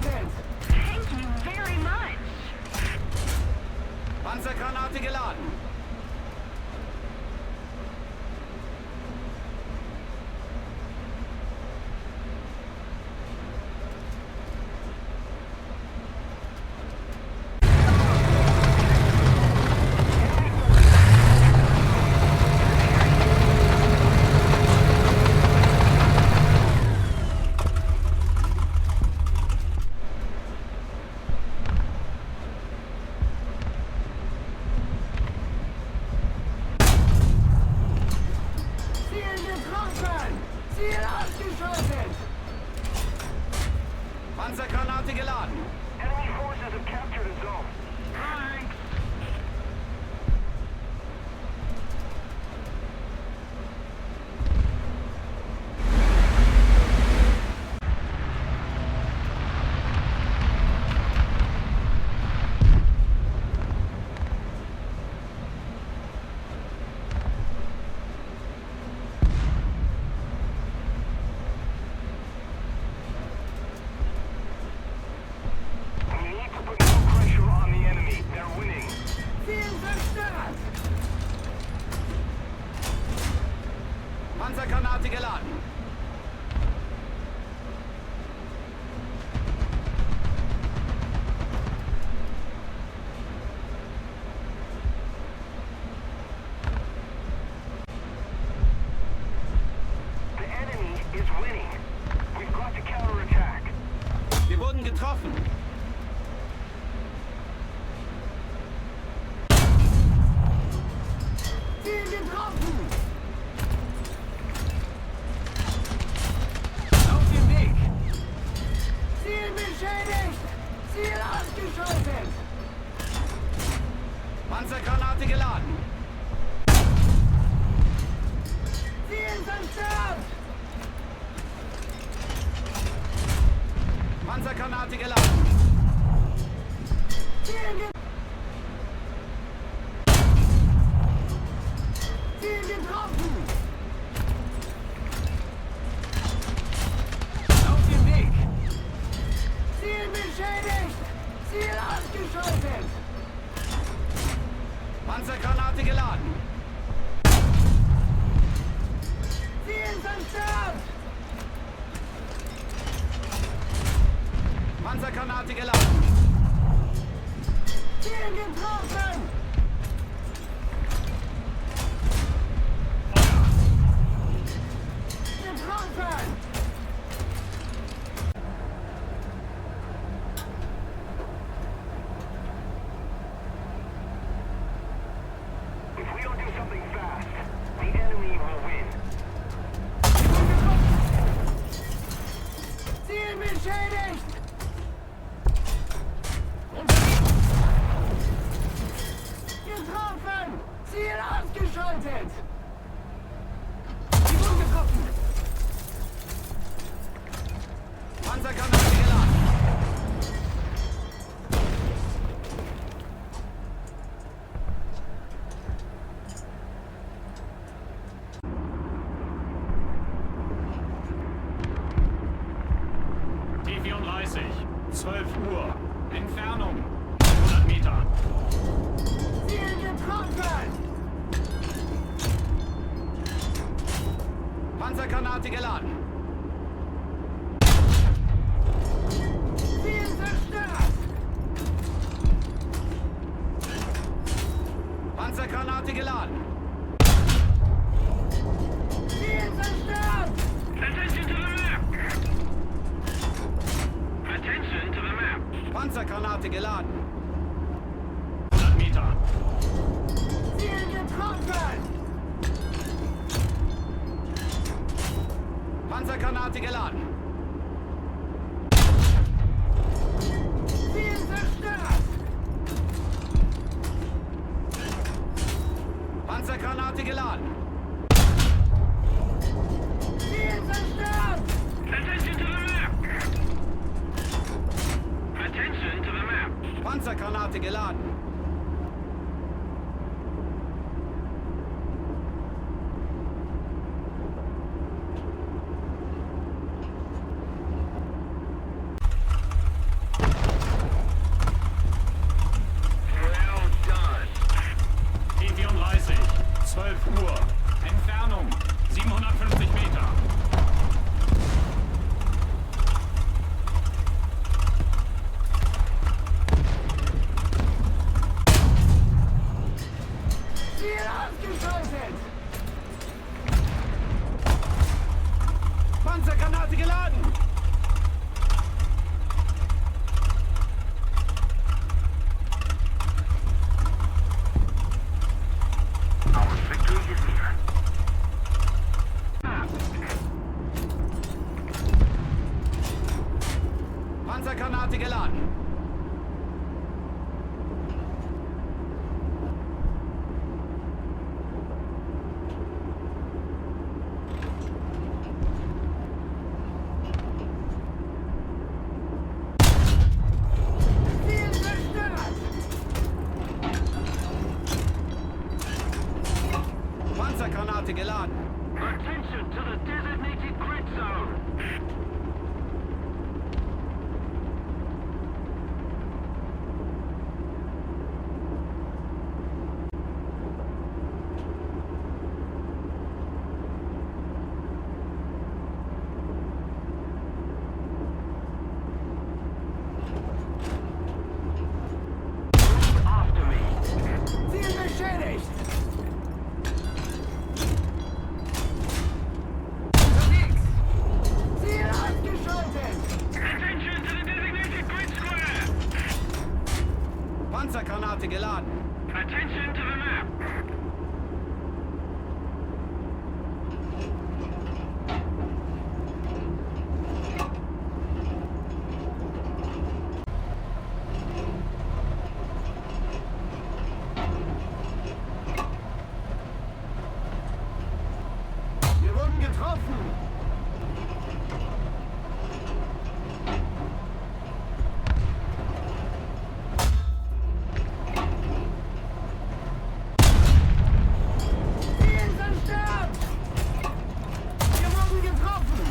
gescheitert! Thank you very much. Panzergranate geladen. Ziel getroffen! Ziel ausgeschaltet! Panzergranate geladen. Enemy forces have captured a zone. Thanks. We need to put more pressure on the enemy. They're winning. Ziel zerstört! Panzergranate geladen. The enemy is winning. We've got to counterattack. Wir wurden getroffen. Ziel getroffen! Auf dem Weg. Ziel beschädigt! Ziel ausgeschaltet! Panzergranate geladen. Ziel zerstört! Panzergranate geladen. Ziel ge Ziel getroffen! Auf dem Weg. Ziel beschädigt! Ziel ausgeschaltet! Panzergranate geladen. Ziel zerstört! Panzergranate geladen. Ziel getroffen! Getroffen! If we don't do something fast, the enemy will win. Ziel beschädigt! Getroffen! Ziel ausgeschaltet! Sie wurden getroffen. Panzergranate geladen. T34, 12 Uhr. Entfernung 100 Meter. Ziel getroffen! Panzergranate geladen. Ziel zerstört! Panzergranate geladen. Ziel zerstört! Attention to the map. Attention to the map. Panzergranate geladen. 100 Meter. Ziel getroffen! Panzergranate geladen. Ziel zerstört! Panzergranate geladen. Ziel zerstört! Attention to the map. Attention to the map. Panzergranate geladen. Panzergranate geladen! Our victory is near. Panzergranate geladen! Ziel zerstört! Panzergranate geladen! Attention to the designated grid zone. After me. Ziel beschädigt! Unterwegs! Ziel ausgeschaltet! Attention to the designated grid square. Panzergranate geladen! Attention to the map. Wir wurden getroffen! Ziel zerstört! Wir wurden getroffen!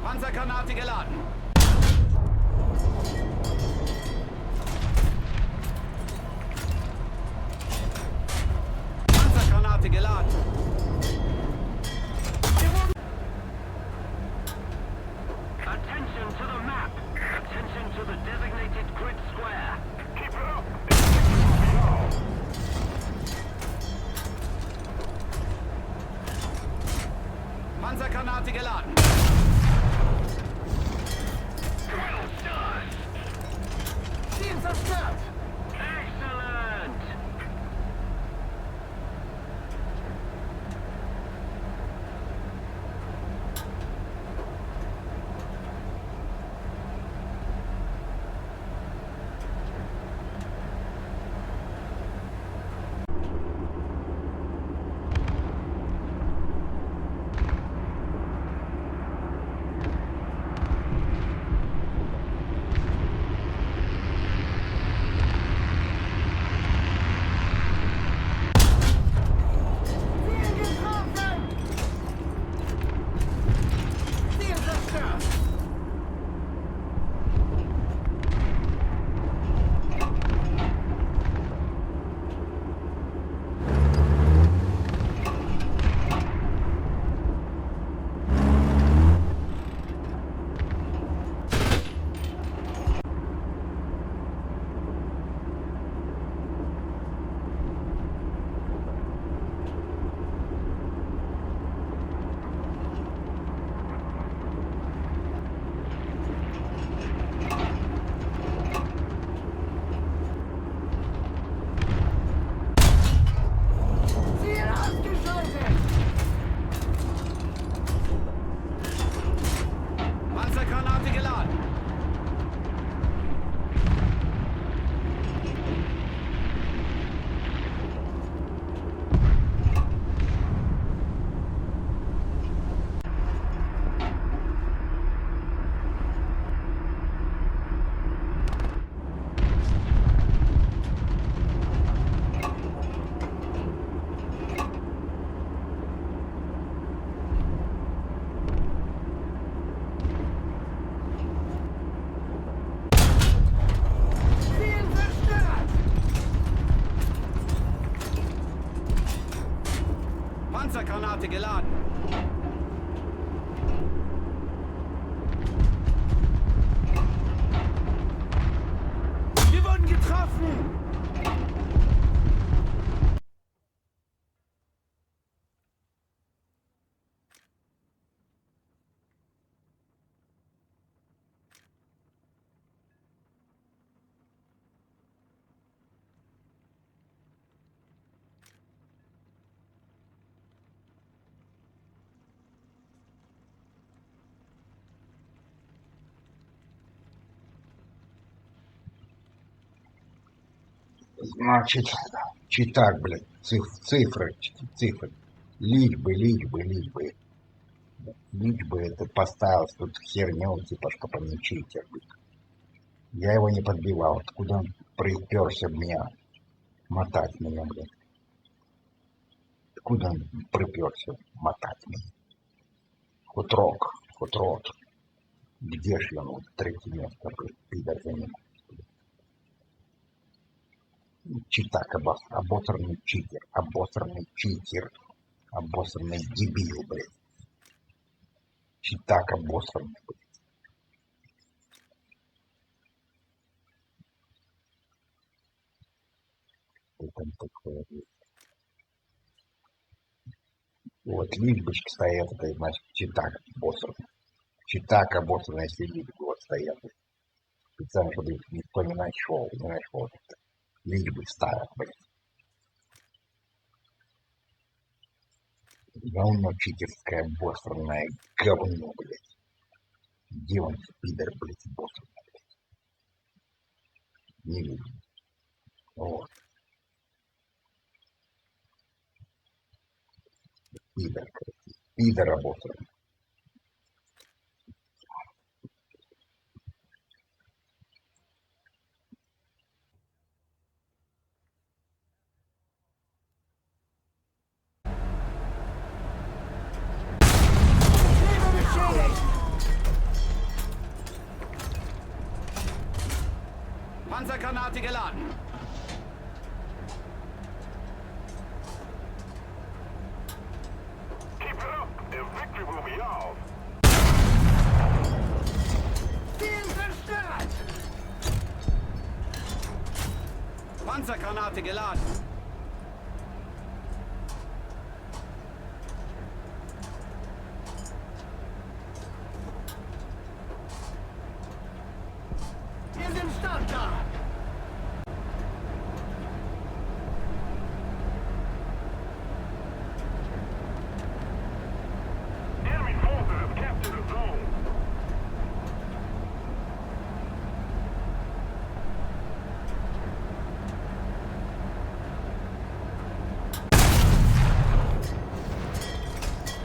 Panzergranate geladen! Panzergranate geladen! Attention to the map. Attention to the designated grid square. Keep it up. Panzergranate geladen! Well done. Ziel zerstört! Excellent. Ziel getroffen! Ziel zerstört! Ziel ausgeschaltet! Panzergranate geladen! Ziel zerstört! Panzergranate geladen! Wir wurden getroffen! Значит, читак, блядь, цифры. Лишь бы. Лишь бы это поставил тут херню, типа, чтобы он не читер, блядь. Я его не подбивал. Откуда он приперся в меня? Мотать меня, блядь. Откуда он приперся мотать меня? Хутрок. Где ж он? Вот третье место, блядь, пидор занимает. Читак, обосранный читер, обосранный дебил, блядь. Читак обосранный, блядь. Что там такое, блядь? Вот лишбочки стоят, это значит читак обосранный. Читак обосранный, если лишбы вот стоят. Специально, чтобы их никто не нашел это. Лишбы ставят, блядь. Говно читерское, обосранное говно, блядь. Где он, пидор, блядь, обосранный, блядь? Не вижу. Вот. Пидор, короче. Пидор обосранный. Ziele beschädigt! Panzergranate geladen. Keep it up, and victory will be ours. Ziel zerstört! Panzergranate geladen. Wir sind startklar! Enemy forces have captured the zone.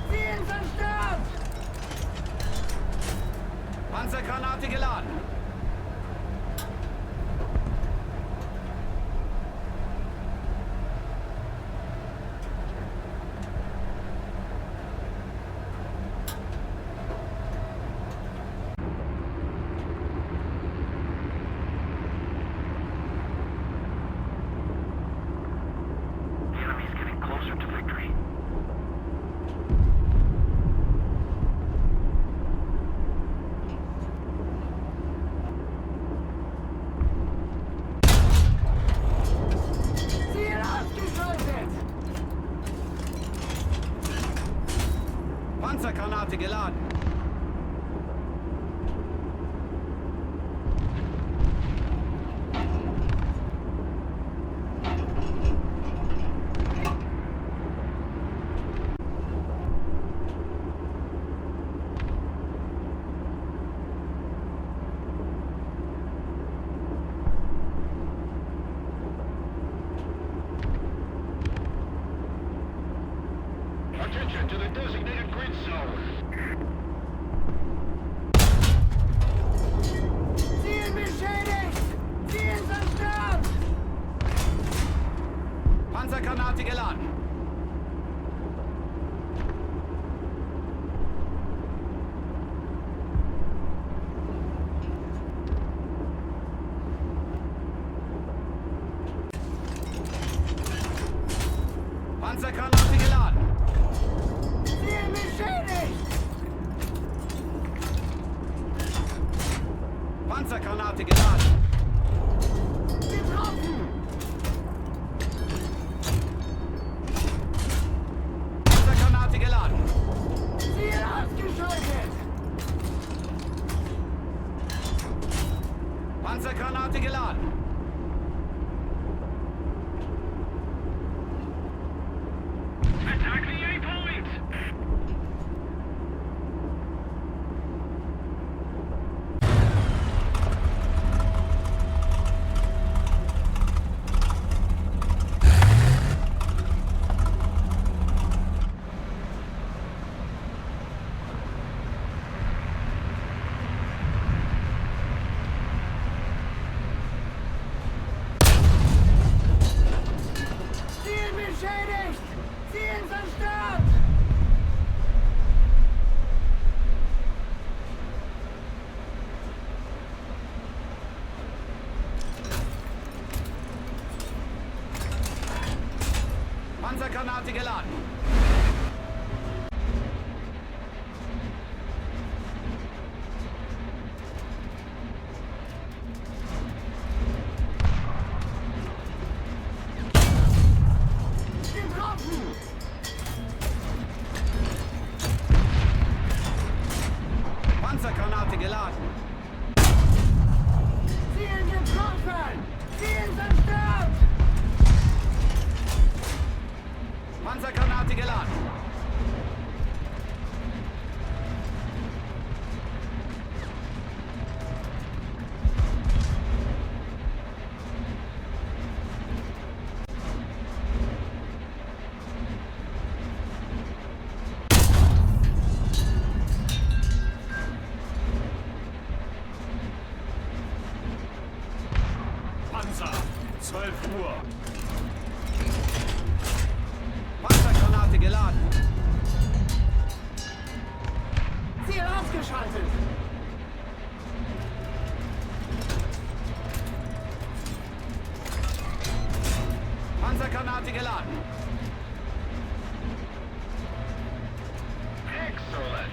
Ziel zerstört! Panzergranate geladen. The enemy's getting closer to victory. Ziel ausgeschaltet! Panzergranate geladen. Attention to the designated grid zone. Ziel beschädigt! Ziel zerstört! Panzergranate geladen. Panzergranate geladen. Ziel beschädigt! Panzergranate geladen. Getroffen! Panzergranate geladen. Ziel ausgeschaltet! Panzergranate geladen. Attack the A point! Panzergranate geladen. Getroffen! Panzergranate geladen. Ziel getroffen! Ziel zerstört! Panzergranate geladen. Panzer, 12 Uhr. Panzergranate geladen. Ziel ausgeschaltet! Panzergranate geladen. Excellent.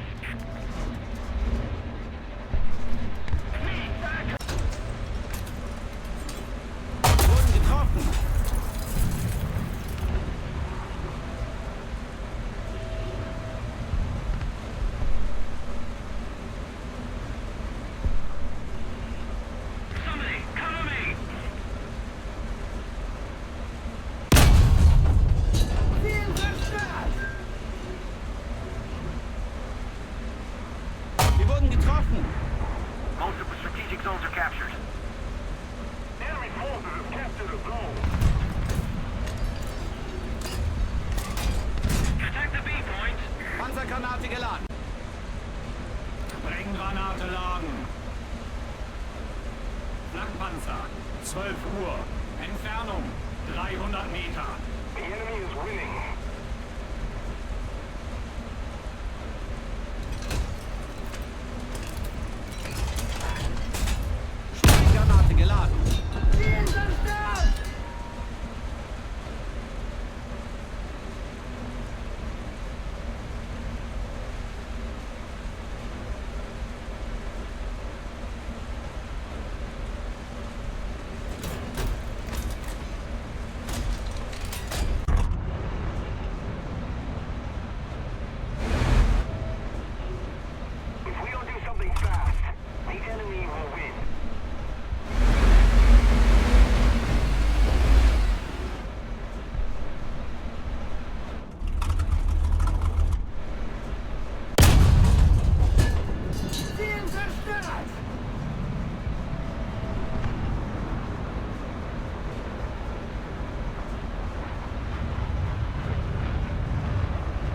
Wurden getroffen. Somebody, cover me. Ziel zerstört! Wir wurden getroffen. Most of the strategic zones are captured. Enemy forces have captured a zone. Attack the B point. Panzergranate geladen. Brenngranate laden. Flakpanzer, 12 Uhr. Entfernung, 300 Meter. The enemy is winning. Sprengranate geladen. Ziel zerstört! If we don't do something fast, the enemy will win. Ziel zerstört!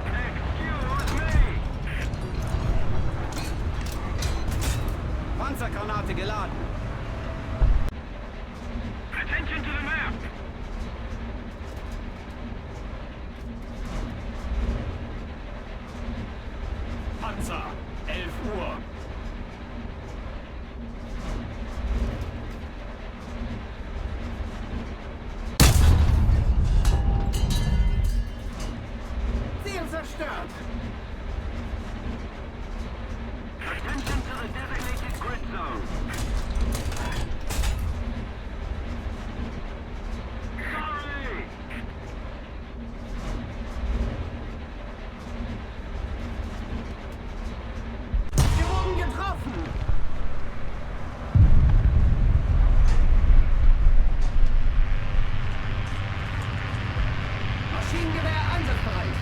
Excuse me. Panzergranate geladen. Attention to the map. Panzer, 11 Uhr. Ziel zerstört! Attention to the designated grid zone. Sorry. Wir wurden getroffen! Maschinengewehr einsatzbereit!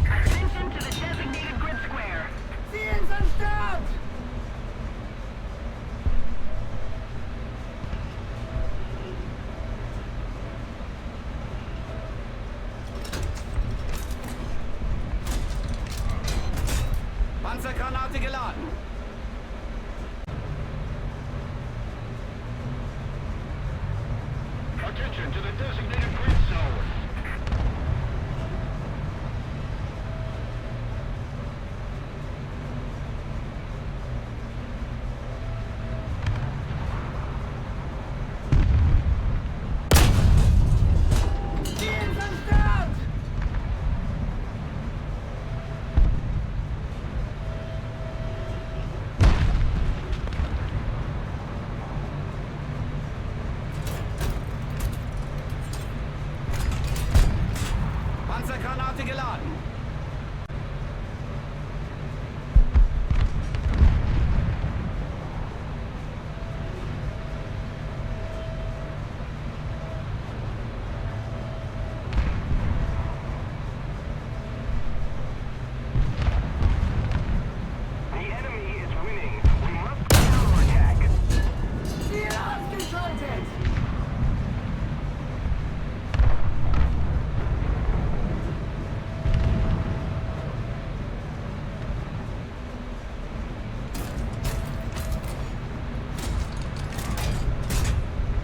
Attention to the designated grid square. Ziel zerstört! Panzergranate geladen. Attention to the designated grid zone. geladen. The enemy is winning. We must counterattack. Ziel ausgeschaltet!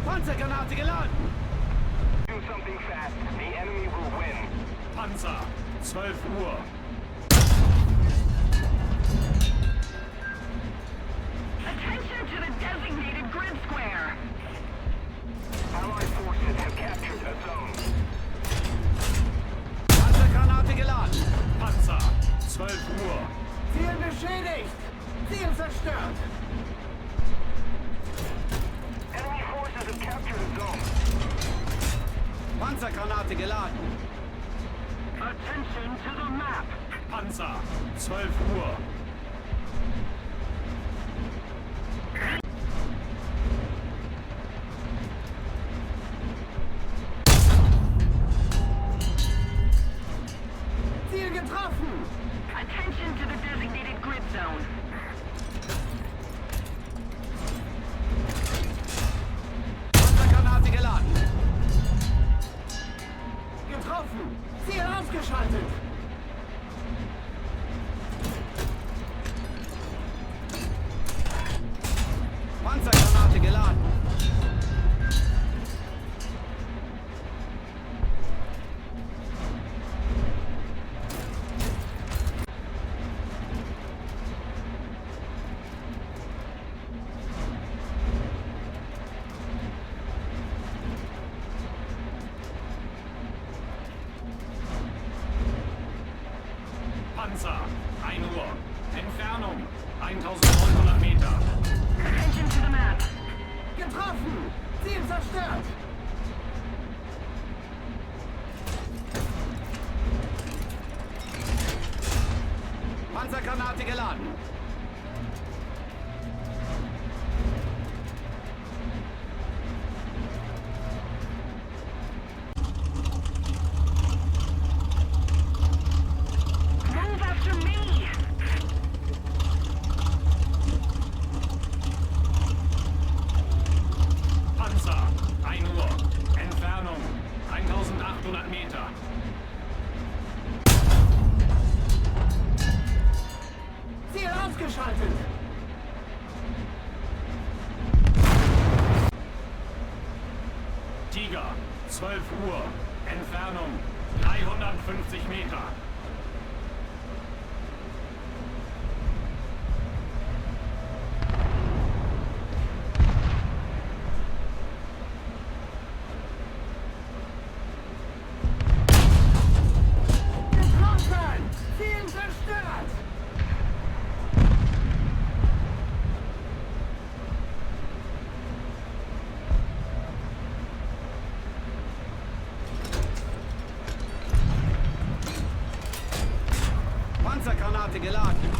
Panzergranate geladen. Do something fast. The enemy will win. Panzer, 12 Uhr. Attention to the designated grid square. Allied forces have captured a zone. Panzergranate geladen. Panzer, 12 Uhr. Ziel beschädigt! Ziel zerstört! Enemy forces have captured a zone. Panzergranate geladen. Attention to the map. Panzer, 12 Uhr. Ziel getroffen! Attention to the designated grid zone. Panzergranate geladen. Getroffen! Ziel ausgeschaltet! Panzergranate geladen. Panzer, 1 Uhr. Entfernung, 1900 Meter. Attention to the map. Getroffen! Ziel zerstört! Panzergranate geladen. Move after me. Panzer, 1 Uhr. Entfernung, 1800 Meter. Ziel ausgeschaltet! Tiger, 12 Uhr. Entfernung, 350 Meter. Getroffen! Ziel zerstört! Panzergranate geladen.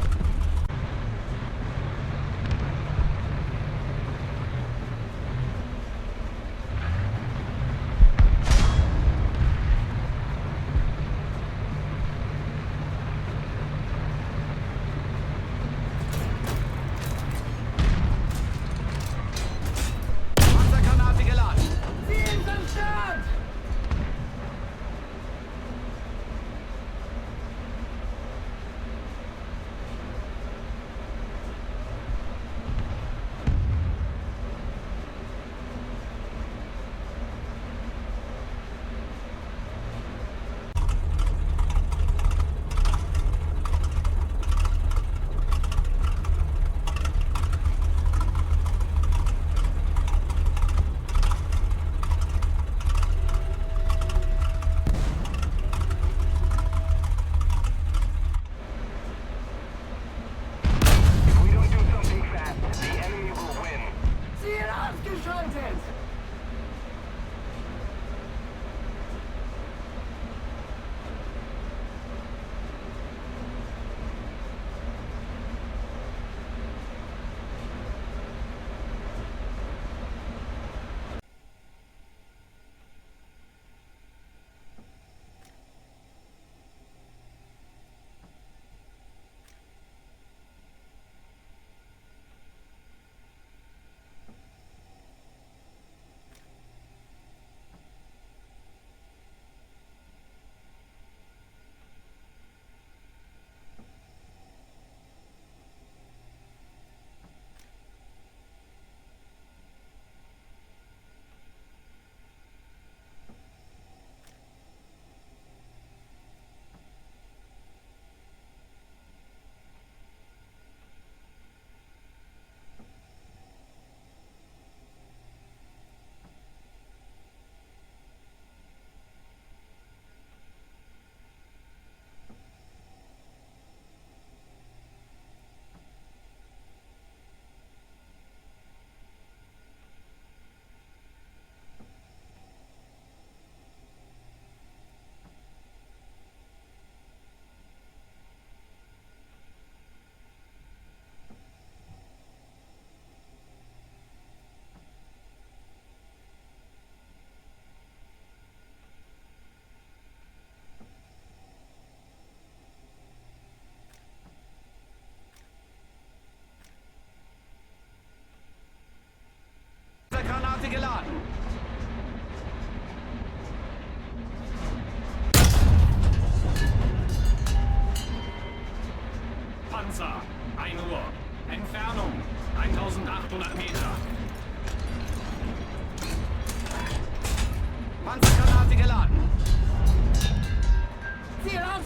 Panzergranate geladen. Ziel zerstört!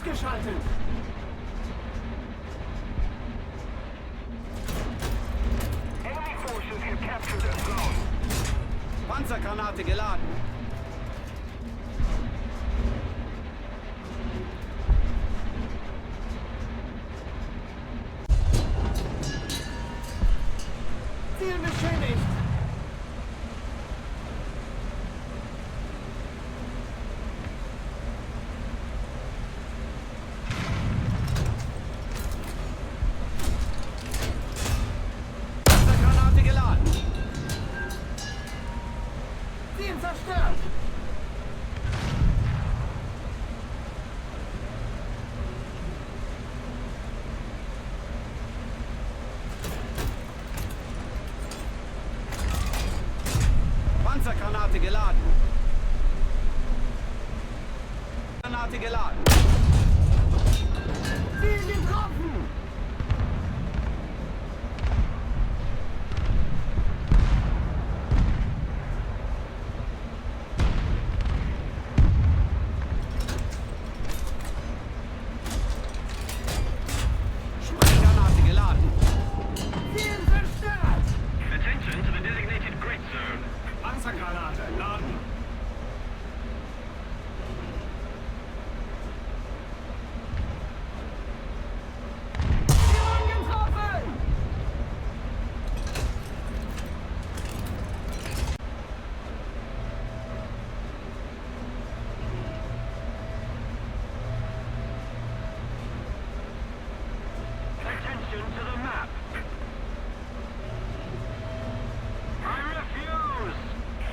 ausgeschaltet! Enemy forces have captured a zone. Panzergranate geladen. Ziel beschädigt! Panzergranate geladen. Ziel zerstört! Panzergranate geladen. Granate geladen. Ziel getroffen! Granate geladen. Ziel zerstört! Attention to the designated grid zone. Panzergranate, laden! Ziel angetroffen! Attention to the map. I refuse.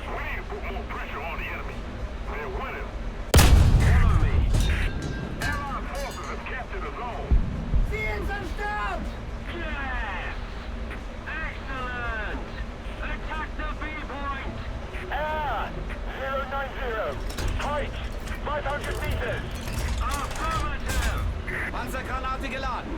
We need to put more pressure on the enemy. They're winning. Follow me. Allied forces have captured a zone. Ziel zerstört! Yes. Excellent. Attack the B point. Air 090. Height 500 meters. Affirmative. Panzergranate geladen.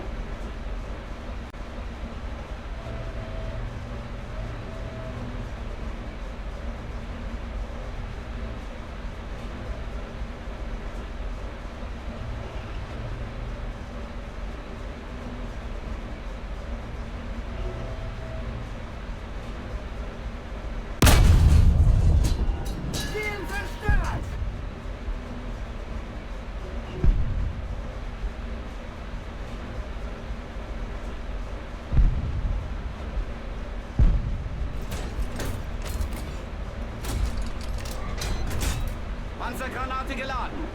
Ziel zerstört! Panzergranate geladen.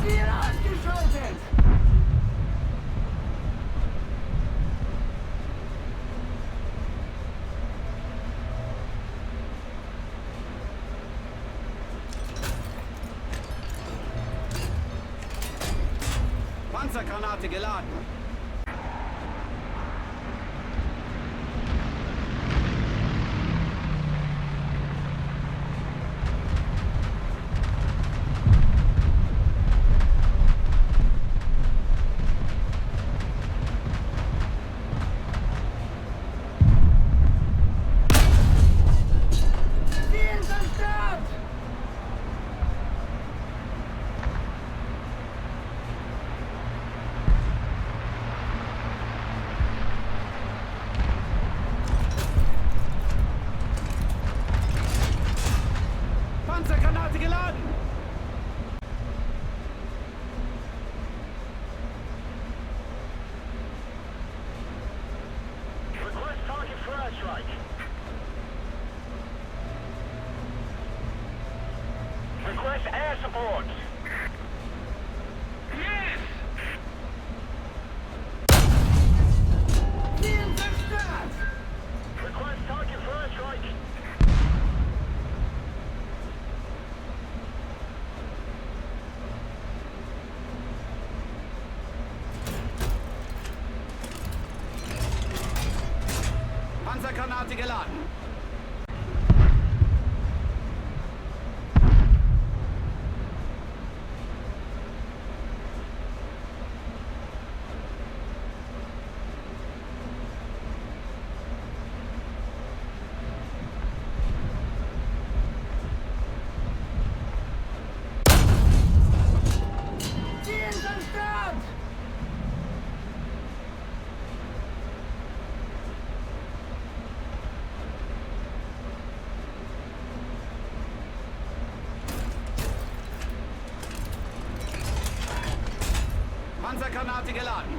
Ziel ausgeschaltet! Panzergranate geladen. Ziel zerstört! Panzergranate geladen. Request target for airstrike. Request air support. Yes. Ziel zerstört! Request target for airstrike. Panzergranate geladen. Panzergranate geladen.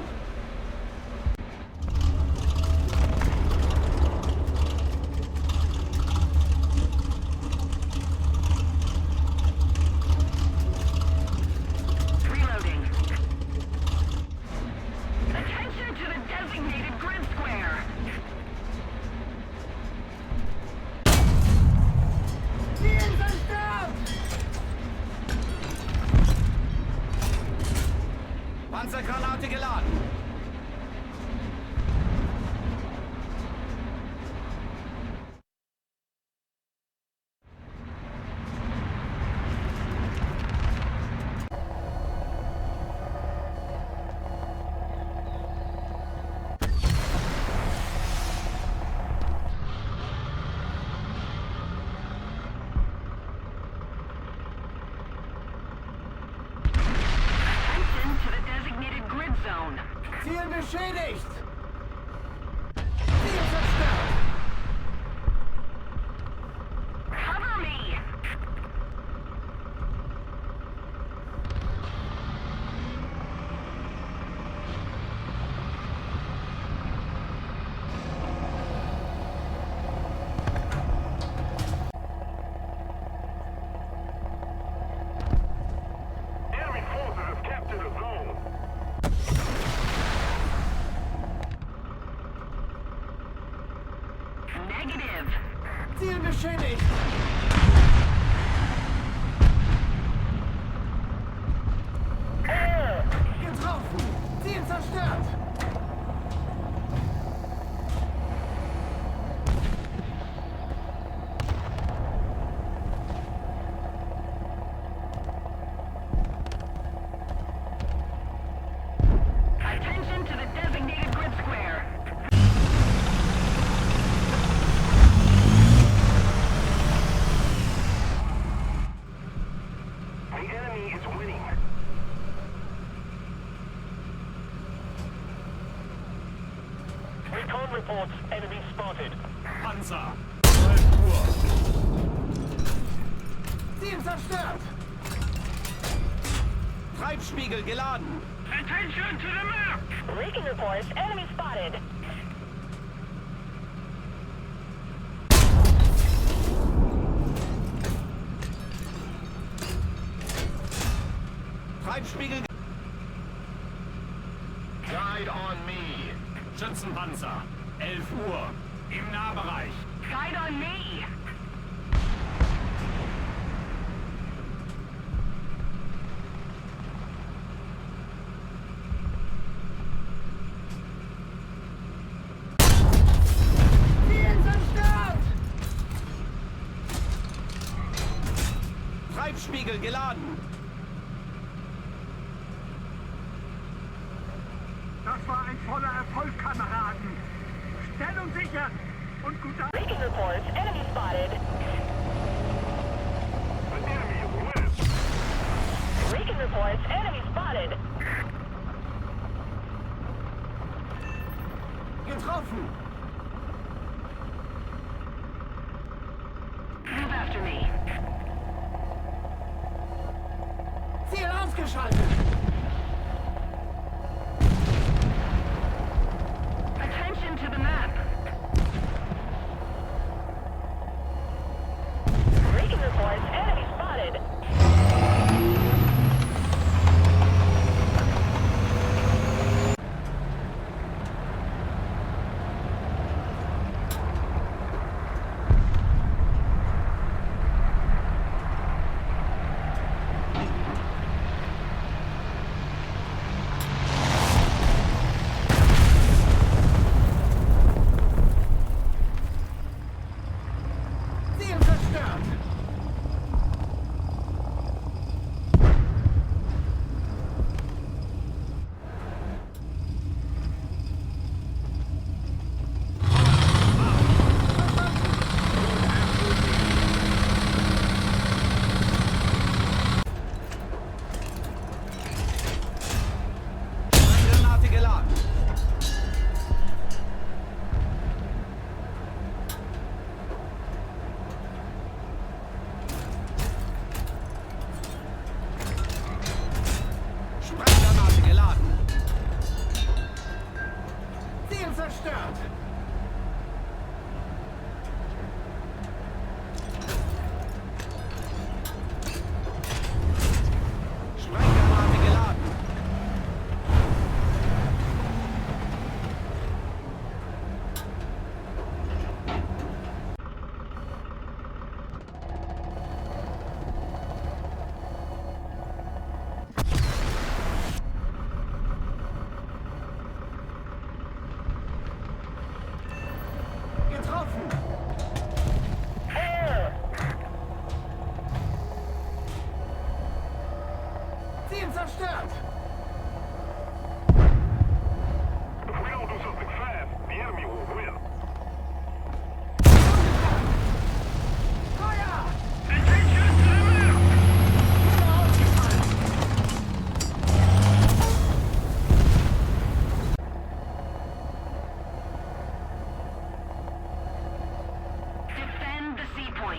Reloading. Attention to the designated grid square. Ziel zerstört! Panzergranate geladen. Attention to the designated grid zone. Ziel beschädigt! Ziel zerstört! Cover me. Enemy forces have captured a zone. Negative. Ziel beschädigt! Getroffen! Ziel zerstört! Attention to the designated grid square. The enemy is winning. Recon reports enemy spotted. Panzer. 12 Uhr. Ziel zerstört! Treibspiegel geladen. Attention to the map! Recon reports enemy spotted. Treibspiegel. Guide on me. Schützenpanzer. 11 Uhr. Im Nahbereich. Guide on me. Ziel zerstört! Treibspiegel geladen. Das war ein voller Erfolg, Kameraden! Stellung sichern! Und guter... Recon reports enemy spotted. The enemy is winning. Recon reports enemy spotted. Getroffen! Move after me. Ziel ausgeschaltet! Attention to the map. Recon reports enemy spotted.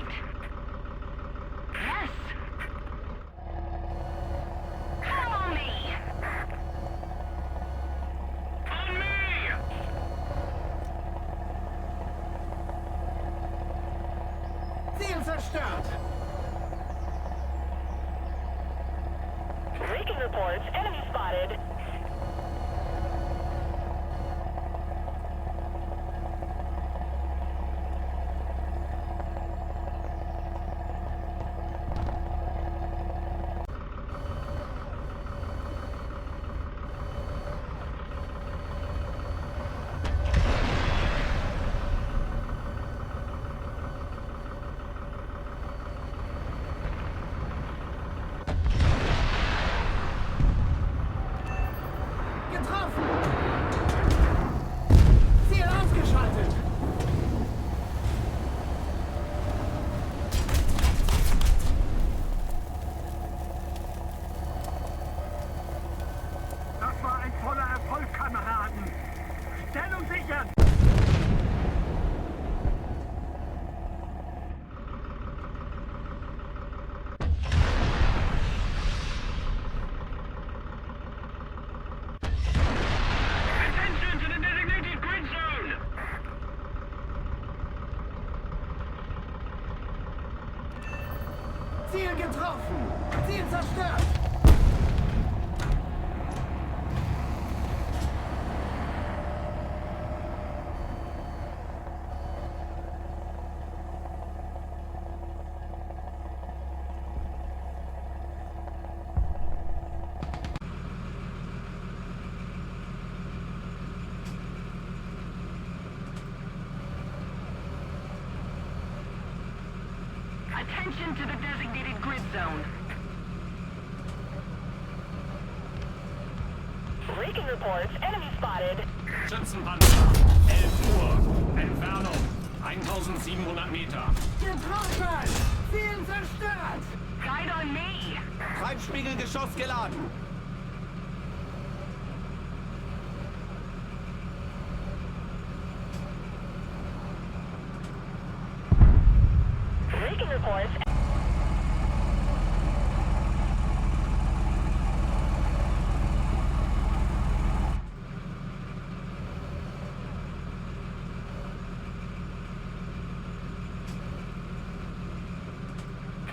point. Yes. Follow me. On me! Ziel zerstört! Recon reports, enemy spotted. Getroffen! Ziel ausgeschaltet! Das war ein voller Erfolg, Kameraden! Stellung sichern! Attention to the designated grid zone! Ziel getroffen! Ziel zerstört! Attention to the designated grid zone. Recon reports, enemy spotted. Schützenpanzer. 11 Uhr. Entfernung 1700 Meter. Getroffen! Ziel zerstört! Guide on me. Treibspiegelgeschoss geladen. Recon reports.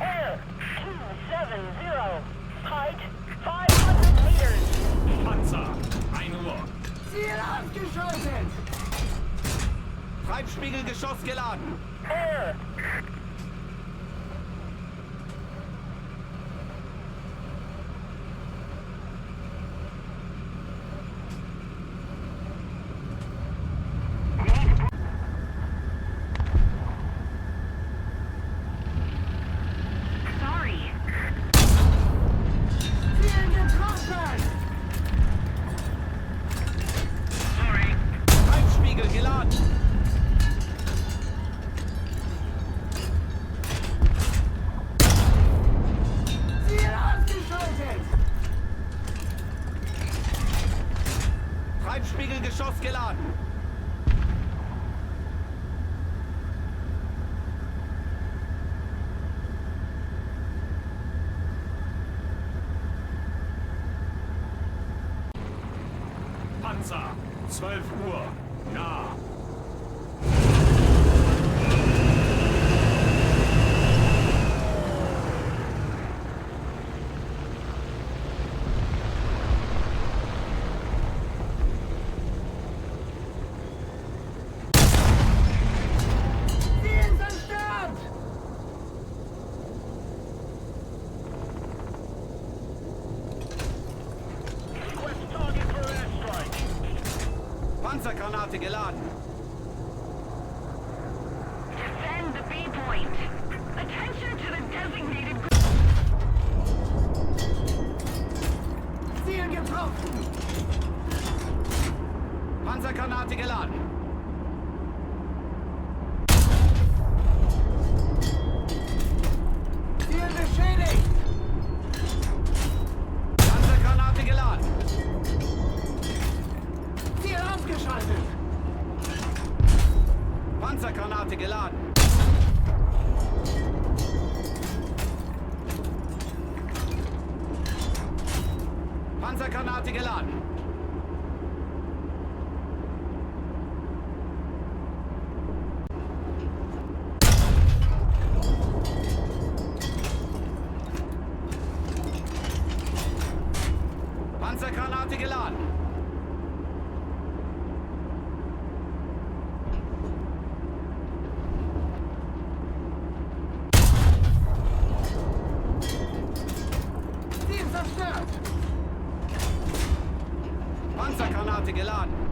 Air 270. Height 500 meters. Panzer. 1 Uhr. Ziel ausgeschaltet! Treibspiegelgeschoss geladen. Air. Sorry. Ziel getroffen! Sorry. Treibspiegel geladen. Ziel ausgeschaltet! Treibspiegelgeschoss geladen. Panzer. 12 Uhr. Nah. Ziel zerstört! Request target for airstrike. Panzergranate geladen. Defend the B point. Attention to the designated Ziel getroffen! Panzergranate geladen. Ziel beschädigt! Panzergranate geladen. Ziel ausgeschaltet! Panzergranate geladen. Panzergranate geladen. Panzergranate geladen. Ziel zerstört! Panzergranate geladen.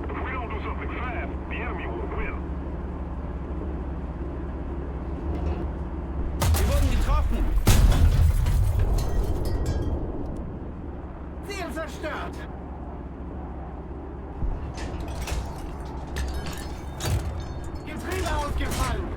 If we don't do something fast, the enemy will win. Wir wurden getroffen. Ziel zerstört! Getriebe ausgefallen!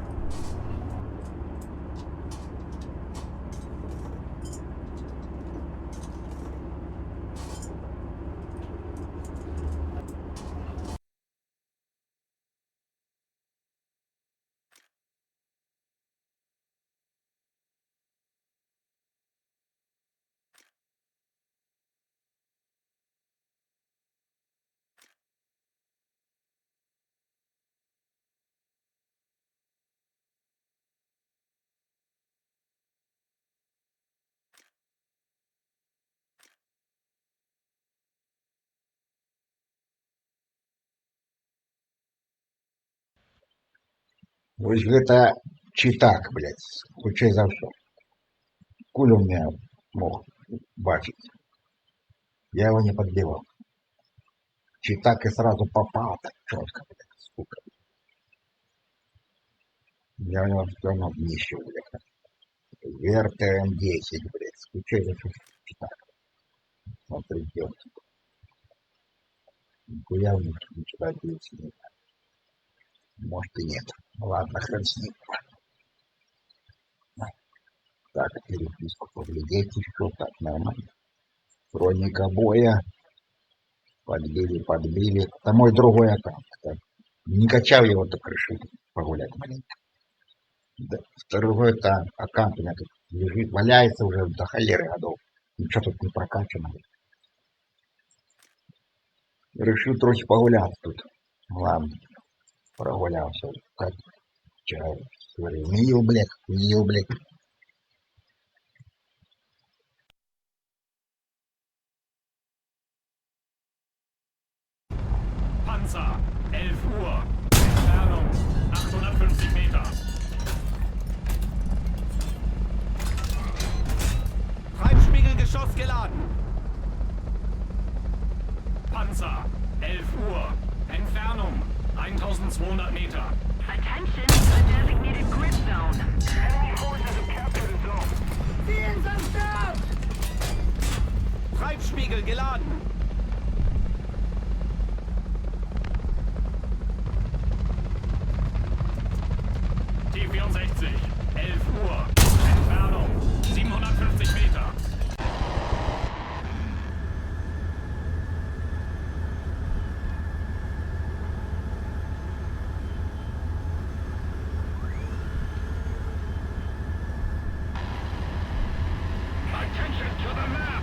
Ось гэта читак, блядь, хутчэй за ўсё. Куль у меня мог бачить. Я его не подбивал. Читак и сразу попал так четко, блядь, сука. Я у него все равно нищу, блядь. ВРТМ-10, блядь, хутчэй за ўсё читак. Смотри, делать. Нихуя у них ничего делать не знаю. Может и нет. Ладно, хрен с ним. Так, переписку поглядеть еще так нормально. Хроника боя. Подбили. Это мой другой аккаунт. Так. Не качал его, так решил погулять маленько. Да. Второй аккаунт у меня тут лежит, валяется уже до холеры годов. Ничего тут не прокачано. Решил трохи погулять тут. Ладно. Прогулялся. Как чай. Мил, блядь. Panzer, 11 Uhr. Entfernung 850 Meter. Treibspiegelgeschoss geladen. Panzer, 11 Uhr. Entfernung 1200 Meter. Attention to the designated grid zone. Enemy forces have captured the zone. Ziel zerstört! Treibspiegel geladen. T-64, 11 Uhr. Entfernung 750 Meter. Attention to the map!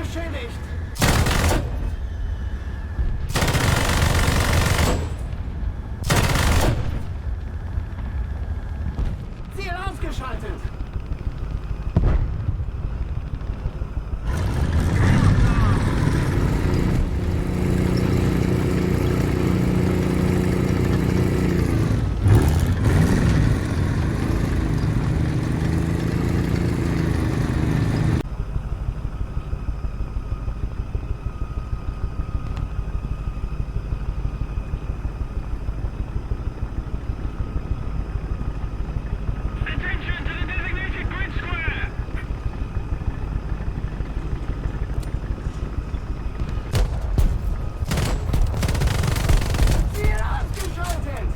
beschädigt. Ziel ausgeschaltet. Attention to the designated grid square! Ziel ausgeschaltet.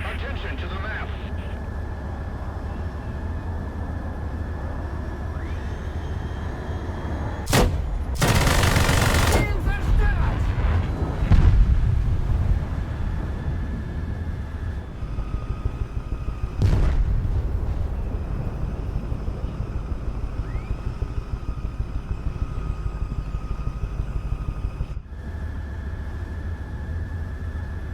Attention to the